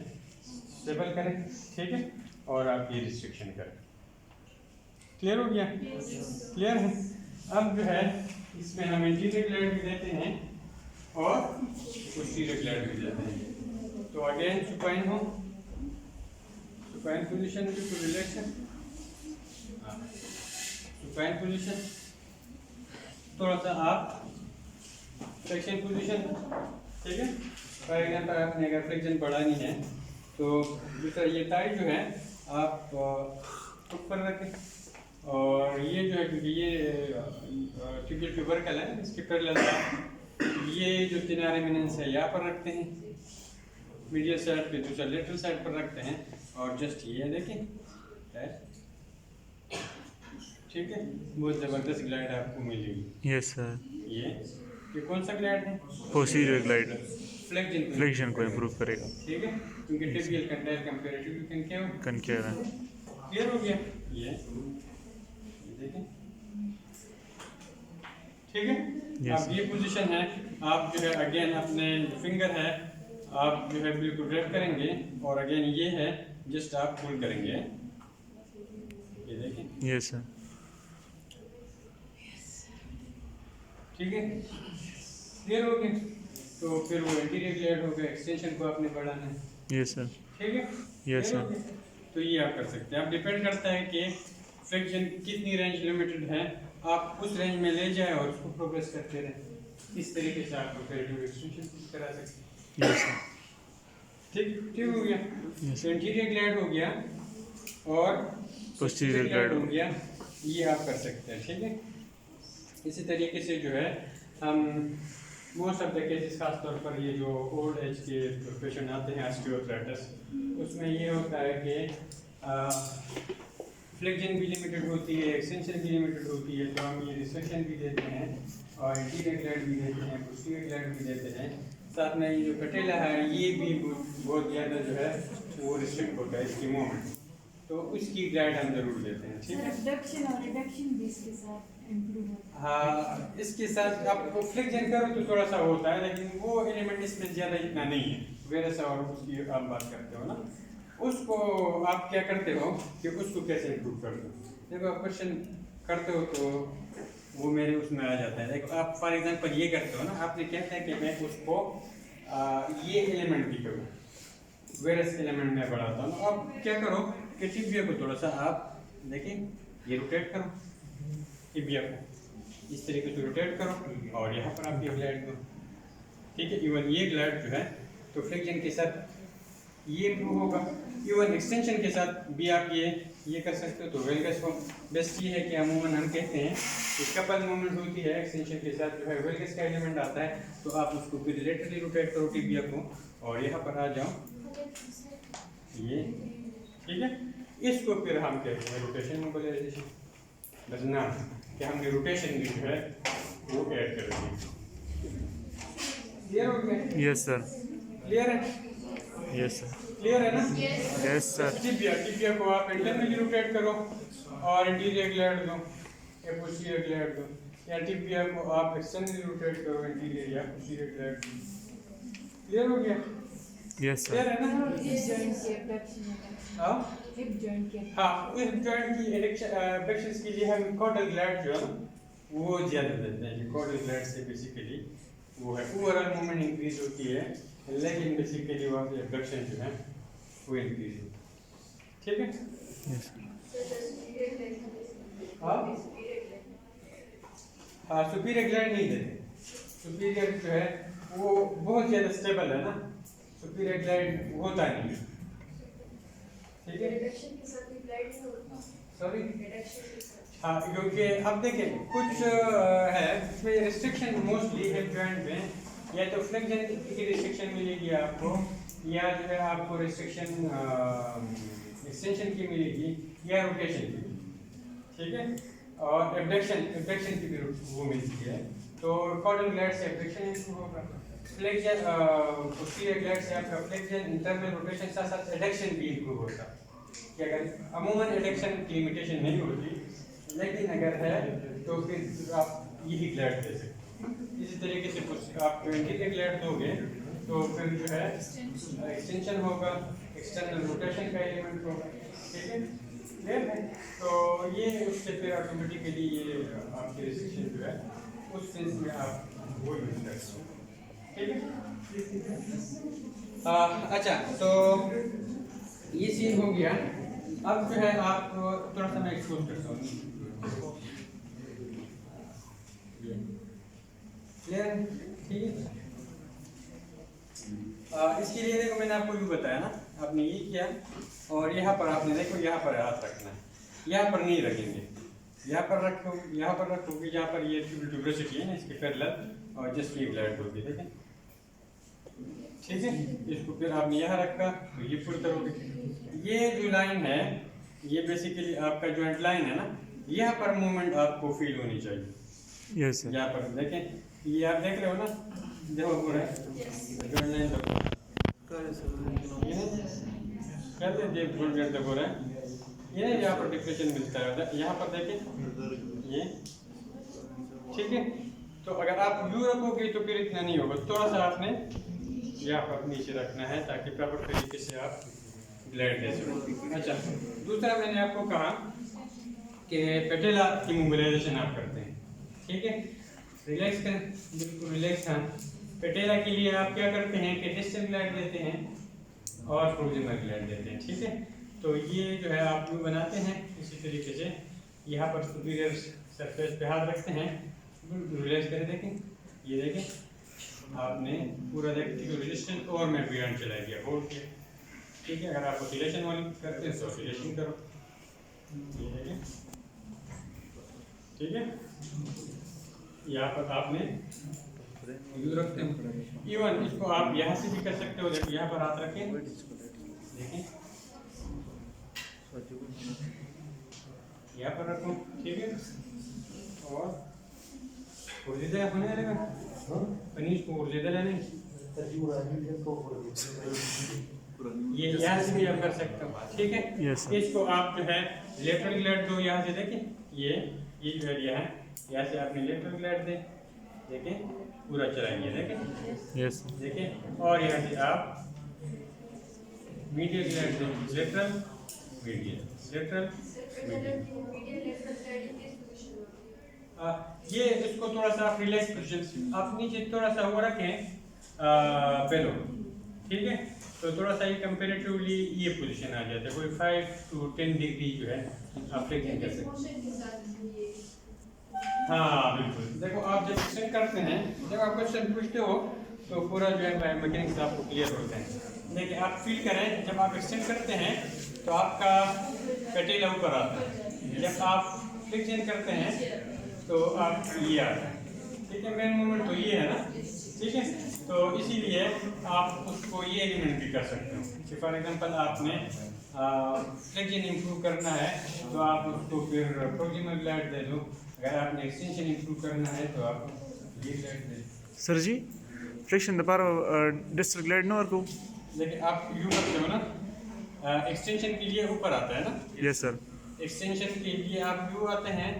स्टेबल करें, ठीक है, और आप ये रिस्ट्रिक्शन करें। क्लियर हो गया? क्लियर है? अब जो है इसमें हम इंटीरियर ग्लैंड भी देते हैं और पोस्टीरियर ग्लैंड भी देते हैं। तो अगेन सुपाइन हो, सुपाइन पोजीशन बिल्कुल रिलैक्स है, सुपाइन पोजीशन, थोड़ा सा आप फ्लेक्शन पोजीशन, ठीक है। फॉर एग्जाम्पल आपने अगर फ्लेक्शन बढ़ानी है तो दूसरा ये टाई जो है आप ऊपर रखें, और ये जो है क्योंकि ये ट्यूबुलर ट्यूबरकल है इसके पैरेलल ये जो किनारे मिनेंस है यहाँ पर रखते हैं, मीडियल साइड पे, दूसरा लेटरल साइड पर रखते हैं, और जस्ट ये देखें, ठीक है, बहुत ज़बरदस्त ग्लाइड आपको मिलेगी। Yes sir. ये कौन सा ग्लाइड है? पोस्टीरियर ग्लाइड फ्लेक्शन को इम्प्रूव करेगा, ठीक है, क्योंकि टिबियल कंटाइल कंपैरेटिव कनकेव है। क्लियर हो गया? ये देखें, ठीक है। Yes. अब ये पोजीशन है, आप जो है अगेन अपने फिंगर है आप जो है बिल्कुल रैप करेंगे, और अगेन ये है जस्ट आप पुल करेंगे, ये देखें। Yes sir. ठीक है, क्लियर हो गया? तो फिर वो इंटीरियर ग्लैंड हो गया, एक्सटेंशन को आपने बढ़ाना है, यस सर। ठीक है। यस Clear हो सर। गया? तो ये आप कर सकते हैं, आप डिपेंड करता है कि फ्रिक्शन कितनी रेंज लिमिटेड है, आप उस रेंज में ले जाएं और उसको प्रोग्रेस करते रहें। इस तरीके से आप ऑपरेटिव एक्सटेंशन करा सकते हैं। Yes sir. ठीक हो गया? Yes. तो इंटीरियर ग्लैंड हो गया और पोस्टीरियर ग्लैंड हो गया, ये आप कर सकते हैं, ठीक है। इसी तरीके से जो है हम मोस्ट ऑफ द केसेस खास तौर पर ये जो ओल्ड एज के पेशेंट आते हैं ऑस्टियोआर्थराइटिस, उसमें ये होता है कि फ्लेक्जन भी लिमिटेड होती है, एक्सटेंशन भी लिमिटेड होती है, तो हम ये रिस्ट्रिक्शन भी देते हैं और इंटीरियर ग्लैंड भी देते हैं, पोस्टीरियर ग्लैंड भी देते हैं। साथ में ये जो पेटेला है ये भी बहुत ज़्यादा जो है वो रिस्ट्रिक्ट होता है इसकी मूवमेंट, तो उसकी ग्लैंड हम जरूर देते हैं। ठीक है, एब्डक्शन और रिडक्शन भी इसके साथ इम्प्रूव होता है। हाँ, इसके साथ आप फ्लेक्जन करो तो थोड़ा सा होता है, लेकिन वो एलिमेंट इसमें ज़्यादा इतना नहीं है। वेरस और उसकी आप बात करते हो ना, उसको आप क्या करते हो कि उसको कैसे इम्प्रूव करते हो। देखो आप क्वेश्चन करते हो तो वो मेरे उसमें आ जाता है। देखो आप फॉर एग्जांपल ये करते हो ना, आपने कहता है कि मैं उसको ये एलिमेंट भी करूँ, वेरस एलिमेंट में बढ़ाता हूँ। अब क्या करो कि टिबिया को थोड़ा सा आप देखिए ये रोटेट करो, टिबिया को इस तरीके से रोटेट करो और यहाँ पर आप ये ग्लाइड करो। ठीक है, इवन ये ग्लाइड जो है तो फ्लेक्जन के साथ ये इम्प्रूव होगा, इवन एक्सटेंशन के साथ भी आप ये कर सकते हो। तो वेलगस को बेस्ट ये है कि अमूमन हम कहते हैं कि कपल मूवमेंट होती है एक्सटेंशन के साथ जो है वेलगस का एलिमेंट आता है, तो आप उसको फिर लेटरली रोटेट करो टिबिया को और यहाँ पर आ जाओ ये। ठीक है, इसको फिर हम कहते हैं रोटेशन मोबिलाइजेशन, बस ना कि हमने रोटेशन भी जो है वो ऐड कर दी। क्लियर हो गया? यस सर, क्लियर है? यस सर, क्लियर है ना? Yes sir. टिबिया को आप इंटरनली रोटेट करो और इंटीरियर ग्लैंड दो या पोस्टीरियर ग्लैंड दो, या टिबिया को आप एक्सटर्नली रोटेट करो इंटीरियर या पोस्टीरियर ग्लैंड दो। क्लियर हो गया? Yes clear sir. है ना? हिप जॉइंट की एब्डक्शन, हाँ हिप जॉइंट के हाँ, इस जॉइंट की एब्डक्शंस के लिए हम कॉर्डल ग्लैंड जो है ना वो ज़्यादा देते हैं। कॉर्डल ग्लैंड से बेसिकली वो है ओवरऑल मूवमेंट इंक्रीज होती है, लेकिन बेसिकली वहाँ पे एब्डक्शन जो है वो इंक्रीज होती है। ठीक है? यस हाँ हाँ, सुपीरियर ग्लैंड नहीं देते। सुपीरियर जो है वो बहुत ज़्यादा स्टेबल है ना, सुपीरियर ग्लैंड होता नहीं है। ठीक है, रिडक्शन के साथ भी ब्लड नहीं होता। सॉरी रिडक्शन के साथ हाँ, क्योंकि अब देखिए कुछ है इसमें रिस्ट्रिक्शन मोस्टली हिप जॉइंट में, या तो फ्लेक्जन की रिस्ट्रिक्शन मिलेगी आपको, या जो है आपको रिस्ट्रिक्शन एक्सटेंशन की मिलेगी या रोटेशन की। ठीक है, और एब्डक्शन की भी वो मिलती है। तो कॉर्डल ग्लैंड से एब्डक्शन इंप्रूव होगा, फ्लेक्जन पोस्टीरियर ग्लैंड से आपका फ्लेक्जन, इंटरनल रोटेशन साथ साथ एडक्शन भी इंप्रूव होता है। कि अगर अमूमन एडक्शन की लिमिटेशन नहीं होती, लेकिन अगर है तो फिर आप यही ग्लैंड दे सकते हो। इसी तरीके से आप इंटीरियर ग्लैंड दोगे तो फिर जो है एक्सटेंशन होगा, एक्सटर्नल रोटेशन का एलिमेंट होगा। ठीक है, क्लियर है? तो ये उससे फिर ऑटोमेटिकली ये आपकी रिस्ट्रिक्शन जो है उस सेंस में आप वो यूज कर सकते हो। ठीक है, अच्छा, तो ये सीन हो गया। अब जो है आप थोड़ा सा मैं एक्सपोज करता हूँ। क्लियर? ठीक है, इसके लिए देखो मैंने आपको यूँ बताया ना, आपने ये किया और यहाँ पर आपने देखो यहाँ पर हाथ रखना है, यहाँ पर नहीं रखेंगे, यहाँ पर रखो, यहाँ पर रखोगे, यहाँ पर ये ट्यूबरोसिटी है ना इसके पैरेलल, और जस्ट ये ग्लैंड होगी। देखें, ठीक है, इसको फिर आपने यहाँ रखा तो ये पुल करोगे। ये जो लाइन है ये बेसिकली आपका जॉइंट लाइन है ना, यहाँ पर मूवमेंट आपको फील होनी चाहिए। Yes sir. यहाँ पर देखें, ये आप देख रहे हो ना, देखो पूरा जॉइंट लाइन कहते हैं जॉइंट तक हो रहा है। ये ना यहाँ पर डिप्रेशन मिलता है, यहाँ पर देखें ये। ठीक है, तो अगर आप यू रखोगे तो फिर इतना नहीं होगा, थोड़ा सा आपने यहाँ पर नीचे रखना है ताकि प्रॉपर तरीके से आप ग्लैंड दे सको। अच्छा, दूसरा मैंने आपको कहा कि पेटेला की मोबिलाइजेशन आप करते हैं। ठीक है, रिलैक्स करें, बिल्कुल रिलैक्स। हाँ, पेटेला के लिए आप क्या करते हैं कि डिस्टल ग्लैंड देते हैं और प्रोक्सिमल ग्लैंड देते हैं। ठीक है, तो ये जो है आप जो बनाते हैं इसी तरीके से यहाँ पर सुपीरियर सरफेस पे हाथ रखते हैं, रिलैक्स करें। देखें, ये देखें आपने पूरा देखिए जो रेजिस्टेंस और मैं बियॉन्ड चला गया, होल्ड किया। ठीक है, अगर आप ऑसिलेशन वाली करते हैं तो ऑसिलेशन करो, ये देखें। ठीक है, यहाँ पर आपने यूज रखते हैं। इवन इसको आप यहाँ से भी कर सकते हो, देखो यहाँ पर हाथ रखें, देखें यहाँ पर रखो, ठीक है। और ज़्यादा होने लगेगा पनीर को ज़्यादा लेने, ये यहाँ से भी आप कर सकते हो, ठीक है। इसको आप जो है लेटरल ग्लैंड दो, यहाँ से देखें ये जो एरिया है, यहाँ से आपने लेटरल ग्लैंड दें, देखें पूरा चलाएंगे, देखें देखें। और यहाँ से आप मीडियल ग्लैंड दें, लेटरल मीडियल लेटरल मीडियल। ये इसको थोड़ा सा आप रिलैक्स पोजीशन आप नीचे थोड़ा सा वो रखें बेलो, ठीक है। तो थोड़ा सा ये कंपेरेटिवली ये पोजीशन आ जाता है, कोई 5 to 10 डिग्री जो है आप फ्लेक्शन कर सकते हैं। हाँ बिल्कुल, देखो आप जब एक्सटेंड करते हैं, जब आप क्वेश्चन पूछते हो तो पूरा जो है मैकेनिक्स आपको क्लियर होता है। देखिए आप फील करें, जब आप एक्सटेंड करते हैं तो आपका पेटेला ऊपर आता है, जब आप फ्लेक्शन करते हैं तो आप ये आता है, ठीक है। मेन मूवमेंट तो ये है ना, ठीक है। तो इसीलिए आप उसको ये एलिमेंट भी कर सकते हो कि फॉर एग्जांपल आपने फ्लेक्शन इंप्रूव करना है तो आप उसको फिर प्रोक्सिमल ग्लैंड दे दो, अगर आपने एक्सटेंशन इंप्रूव करना है तो आप ये ग्लैंड दे दो। सर जी फ्लेक्शन दोबारा डिस्टल ग्लैंड ना और को लेकिन आप यू करते हो ना, एक्सटेंशन के लिए ऊपर आता है ना। Yes sir. एक्सटेंशन के लिए आप यू आते हैं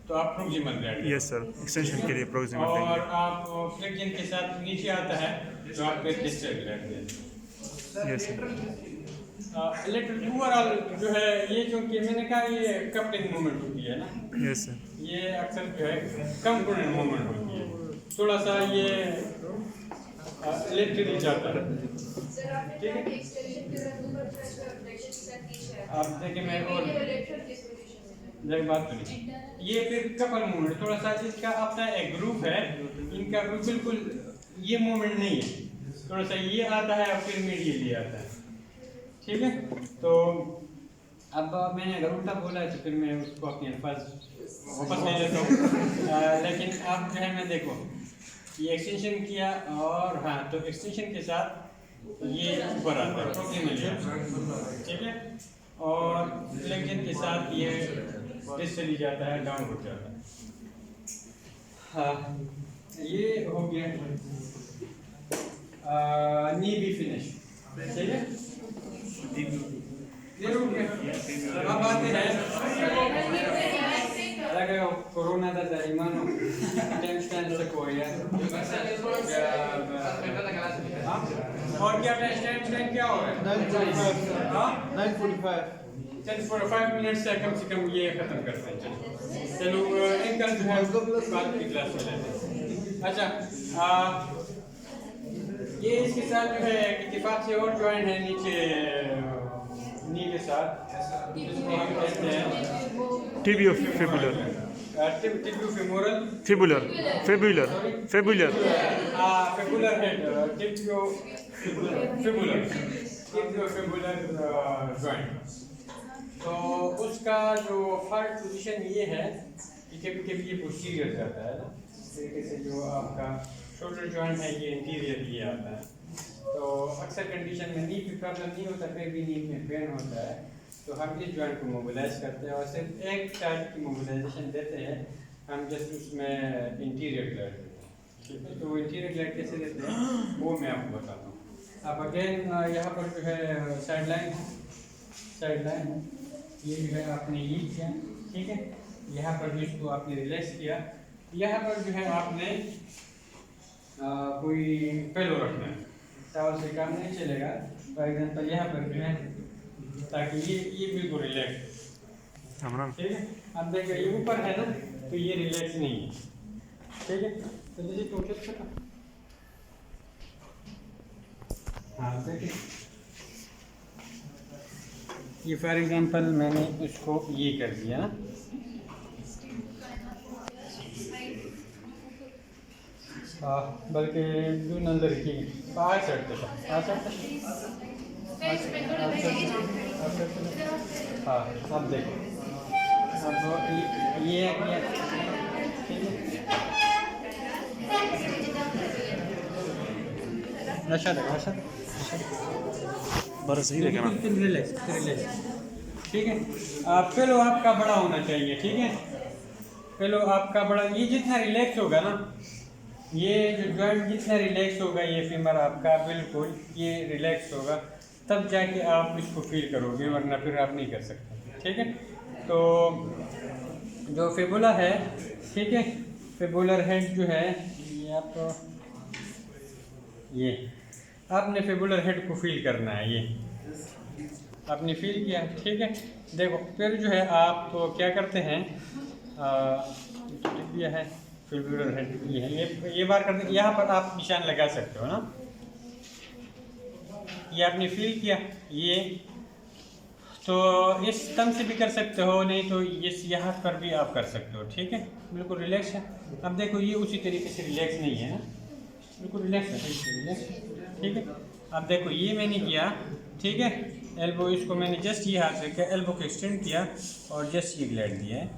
तो आप proximal gland. Yes sir, extension के लिए प्रोक्सिमल। और आप फ्लेक्शन के साथ नीचे आता है तो आप फिर डिस्टल ग्लैंड दें। Yes sir. लेटरल ओवरऑल जो है ये, जो कि मैंने कहा ये कपलिंग मूवमेंट होती है ना। Yes sir. ये अक्सर जो है कंपोनेंट मूवमेंट होती है, थोड़ा सा ये लेटरली जाता है, ठीक है। आप देखिए मैं और बात करें, ये फिर कपल मूवमेंट थोड़ा सा इसका अपना एक ग्रुप है, इनका ग्रुप बिल्कुल ये मूवमेंट नहीं है, थोड़ा सा ये आता है और फिर मीडियली आता है, ठीक है। तो अब मैंने अगर उल्टा बोला है तो फिर मैं उसको अपने अल्फाज वापस ले लेता हूँ। लेकिन अब जो है मैं देखो ये एक्सटेंशन किया और हाँ, तो एक्सटेंशन के साथ ये ऊपर आता है प्रोक्सिमली, ठीक है। और फ्लेक्शन के साथ ये डिस्टली जाता है, डाउन हो जाता है। हाँ ये हो गया, नी भी फिनिश, ठीक है। अब आते हैं कोरोना का ईमानो टेंशन से कोई है और क्या टेंशन क्या हो रहा है 9:45 मिनट से कम ये खत्म करते हैं। चलो इनकल जो है बाद की क्लास में लेते हैं। अच्छा ये इसके साथ जो है इत्तेफाक से और ज्वाइन है नीचे नी के साथ, जिसको हम कहते हैं tibio fibular, tibio femoral, fibular fibular fibular fibular head, tibio fibular joint. तो उसका जो फर्स्ट पोजीशन ये है कि कभी ये पोस्टीरियर जाता है ना, इस तरीके से जो आपका शोल्डर जॉइंट है ये इंटीरियर ये आता है। तो अक्सर कंडीशन में नी की प्रॉब्लम नहीं होता, फिर भी नी में पेन होता है तो हम इस जॉइंट को मोबिलाइज करते हैं और सिर्फ एक टाइप की मोबिलाइजेशन देते हैं हम, जस्ट उसमें इंटीरियर ग्लैंड देते हैं, ठीक है। तो इंटीरियर ग्लैंड कैसे देते हैं वो मैं आपको बताता हूँ। अब अगेन यहाँ पर जो है साइड लाइन ये जो है आपने ये किया, ठीक है। यहाँ पर भी इसको आपने रिलैक्स किया, यहाँ पर जो है आपने कोई पेलो रखना है, टावल से काम नहीं चलेगा। फॉर एग्जांपल यहाँ पर जो है ताकि ये बिल्कुल रिलैक्स, ठीक है। अब देखिए ये ऊपर है ना तो ये रिलैक्स नहीं है, ठीक है। तो देखिए टोटल चला, हाँ देखिए ये फॉर एग्जांपल मैंने उसको ये कर दिया ना, बल्कि दून अंदर की आज चढ़ते हाँ। अब देखो अब ये नशा देखो, नशा बड़ा सही लगा ना। रिलैक्स ठीक है। पिलो आपका बड़ा होना चाहिए, ठीक है। पिलो आपका बड़ा, ये जितना रिलैक्स होगा ना, ये जो जॉइंट जितना रिलैक्स होगा, ये फीमर आपका बिल्कुल ये रिलैक्स होगा, तब जाके आप इसको फील करोगे, वरना फिर आप नहीं कर सकते, ठीक है। तो जो फिबुला है, ठीक है, फिबुलर हेड जो है ये आपको, ये आपने फिबुलर हेड को फील करना है, ये आपने फील किया, ठीक है। देखो फिर जो है आप तो क्या करते हैं, ये है फिबुलर हेड, ये है, ये बार करते, यहाँ पर आप निशान लगा सकते हो ना, ये आपने फील किया, ये तो इस तम से भी कर सकते हो, नहीं तो इस यहाँ पर भी आप कर सकते हो, ठीक है। बिल्कुल रिलैक्स है। अब देखो ये उसी तरीके से रिलैक्स नहीं है ना, बिल्कुल रिलैक्स है, रिलैक्स, ठीक है। अब देखो ये मैंने किया, ठीक है, एल्बो इसको मैंने जस्ट ये हाथ से किया, एल्बो को एक्सटेंड किया और जस्ट ये ग्लाइड दिया है,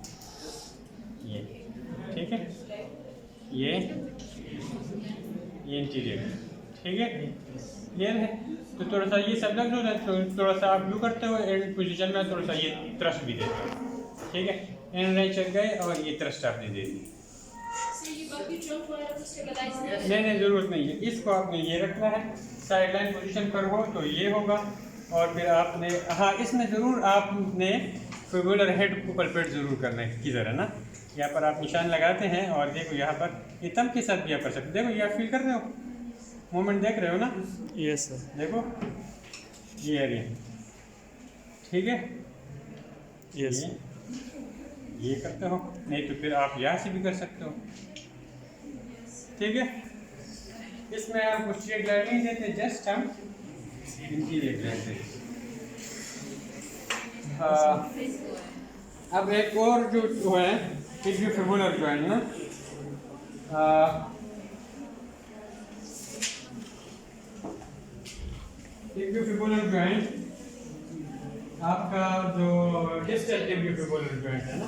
ये ठीक है, ये इंटीरियर, ठीक है, क्लियर है। तो थोड़ा सा ये सब लग है, तो थोड़ा सा आप यू करते हो एंड पोजीशन में, थोड़ा सा ये थ्रस्ट भी देते हो, ठीक है। एंड राइट चल गए और ये थ्रस्ट आपने दे दी। नहीं ज़रूरत नहीं है, इसको आपने ये रखना है, साइड लाइन पोजिशन पर हो तो ये होगा, और फिर आपने, हाँ इसमें ज़रूर आपने फिबुलर हेड को पलपेट ज़रूर करना है की ज़रा ना, यहाँ पर आप निशान लगाते हैं और देखो यहाँ पर ये तम के साथ भी आप कर सकते हो, देखो ये आप फील कर रहे हो, मोमेंट देख रहे हो ना, यस सर, देखो ये एरिया, ठीक है, यस, ये करते हो, नहीं तो फिर आप यहाँ से भी कर सकते हो, ठीक है। इसमें हम कुछ ग्लाइड नहीं देते, जस्ट हम इंटीरियर ग्लाइड देते। अब एक और जो है फिबुलर जॉइंट ना, टिबियोफिबुलर जॉइंट आपका जो डिस्टल टिबियोफिबुलर जॉइंट है ना,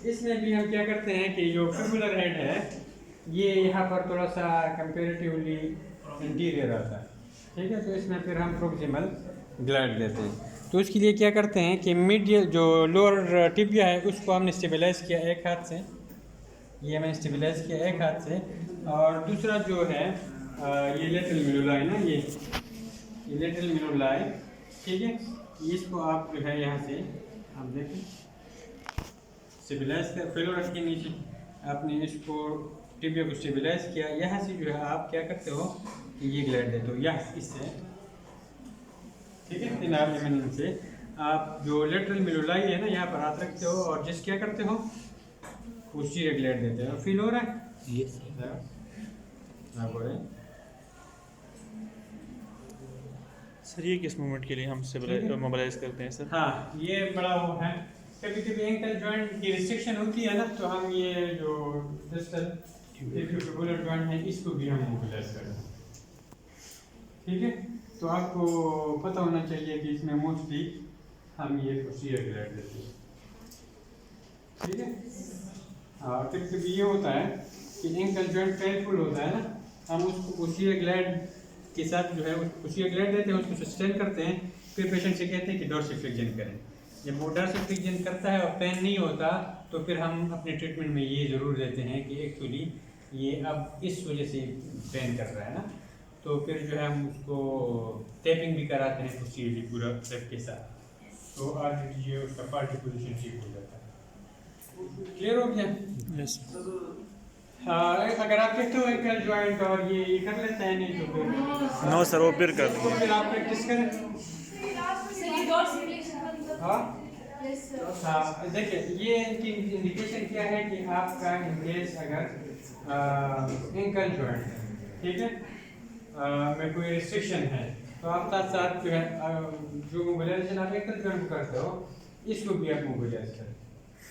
इसमें भी हम क्या करते हैं कि जो फिबुलर हेड है ये यहाँ पर थोड़ा सा कंपेरेटिवली इंटीरियर आता है, ठीक है। तो इसमें फिर हम प्रोक्सिमल ग्लाइड देते हैं। तो उसके लिए क्या करते हैं कि मीडियल जो लोअर टिबिया है उसको हमने स्टेबलाइज किया एक हाथ से, ये मैंने स्टेबलाइज किया एक हाथ से, और दूसरा जो है ये लेटरल मिनुलाई ना, ये लेटरल मिनुलाई, ठीक है। इसको आप जो है यहाँ से आप देखें स्टेबलाइज कर, फेलो रख के नीचे आपने इसको टिबिया को स्टेबलाइज किया, यहाँ से जो है आप क्या करते हो कि ये ग्लाइड देते हो, यहाँ इससे, ठीक है, इन एलिमेंट से आप जो लेटरल मिनुलाई है ना यहाँ पर हाथ रखते हो और जिस क्या करते हो उसी ग्लाइड देते हो। फील हो रहा है? Yes sir. ये किस मूवमेंट के लिए हम मोबिलाइज करते हैं सर? हाँ ये बड़ा वो है, कभी कभी एंकल जॉइंट की रिस्ट्रिक्शन होती है ना, तो हम ये जो डिस्टल टिबियोफिबुलर जॉइंट है इसको भी हम मोबिलाइज करते हैं, ठीक है। तो आपको पता होना चाहिए कि इसमें मोस्टली हम ये पोस्टीरियर ग्लाइड देते हैं, ठीक है। हाँ कभी कभी ये होता है कि एंकल जॉइंट पेनफुल होता है ना, हम उसको पोस्टीरियर ग्लाइड के साथ जो है पोस्टीरियर ग्लाइड देते हैं, उसको सस्टेन करते हैं, फिर पेशेंट से कहते हैं कि डोर्सिफ्लेक्शन करें। जब वो डोर्सिफ्लेक्शन करता है और पेन नहीं होता तो फिर हम अपने ट्रीटमेंट में ये ज़रूर देते हैं कि एक्चुअली ये अब इस वजह से पेन कर रहा है ना, तो फिर जो है हम उसको टैपिंग भी कराते हैं पोस्टीरियरली पूरा स्टेप के साथ, तो आज ये उसका पार्टी पोजीशन ठीक हो जाता है। क्लियर हो गया? यस। हाँ अगर आप कहते हो एंकल जॉइंट और ये कर लेते हैं, नहीं तो फिर नो सर वो फिर कर तो फिर आप प्रैक्टिस करें। हाँ हाँ देखिए ये इनकी इंडिकेशन क्या है कि आपका इनकेस अगर एंकल जॉइंट है, ठीक है, में कोई रिस्ट्रिक्शन है तो आप साथ साथ जो है जो मोबिलाइजेशन आप एंकल जॉइंट करते हो इसको भी आप मोबिलाइज करें,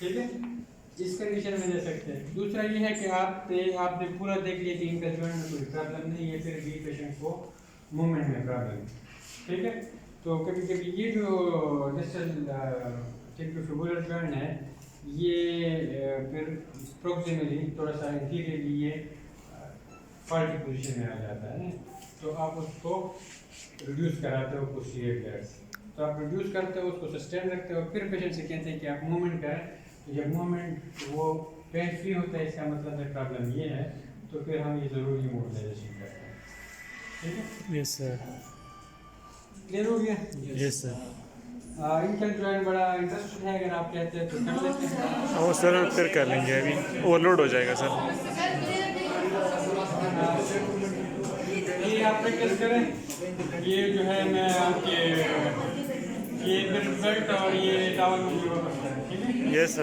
ठीक है, इस कंडीशन में दे सकते हैं। दूसरा ये है कि आपने पूरा देख लिया कि एंकल जॉइंट में कोई प्रॉब्लम नहीं है, फिर भी पेशेंट को मूवमेंट में प्रॉब्लम है, ठीक है। तो कभी कभी ये जो डिस्टल टिबियोफिबुलर जॉइंट है ये फिर प्रोक्सिमली थोड़ा सा इंटीरियरली ये फॉल्टी पोजीशन में आ जाता है ना, तो आप उसको रिड्यूस कराते हो पोस्टीरियर ग्लाइड से, तो आप रिड्यूस करते हो, उसको सस्टेन रखते हो, फिर पेशेंट से कहते हैं कि आप मूवमेंट करें। तो जब मूवमेंट वो पेन फ्री होता है, इसका मतलब है प्रॉब्लम ये है, तो फिर हम ये ज़रूरी मोबिलाइजेशन करते हैं। ठीक है, यस सर, क्लियर हो गया? Yes sir. इनका जॉइंट बड़ा इंटरेस्टेड है, अगर आप कहते हैं तो कर लेते हैं। वो सर फिर कर लेंगे, अभी ओवरलोड हो जाएगा सर। ये आप प्रैक्टिस करें। ये जो है मैं आपके ये बेल्ट और ये टावल मुझे वापस करें, ठीक है? Yes sir.